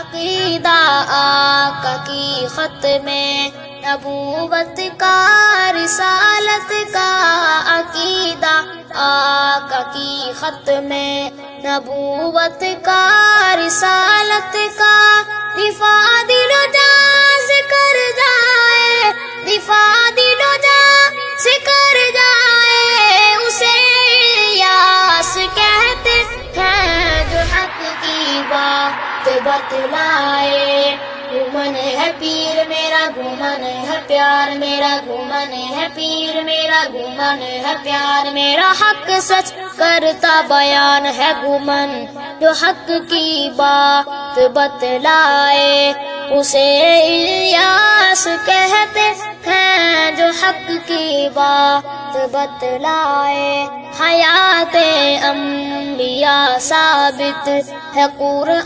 عقیدہ آقا کی ختم نبوت کا، رسالت کا عقیدہ آقا کی ختم نبوت کا، رسالت کا، دفاع دل و جان سے کر جائے، دفاع دل و جان سے کر جائے، اسے الیاس کہتے ہیں جو حق کی بات بتلائے۔ گھومن ہے پیر میرا، گھومن ہے پیار میرا، گھومن ہے پیر میرا، گھومن ہے پیار میرا، حق سچ کرتا بیان ہے گھومن جو حق کی بات بتلائے، اسے الیاس کہتے ہیں جو حق کی بات بتلائے۔ حیات انبیاء ثابت ہے قرآن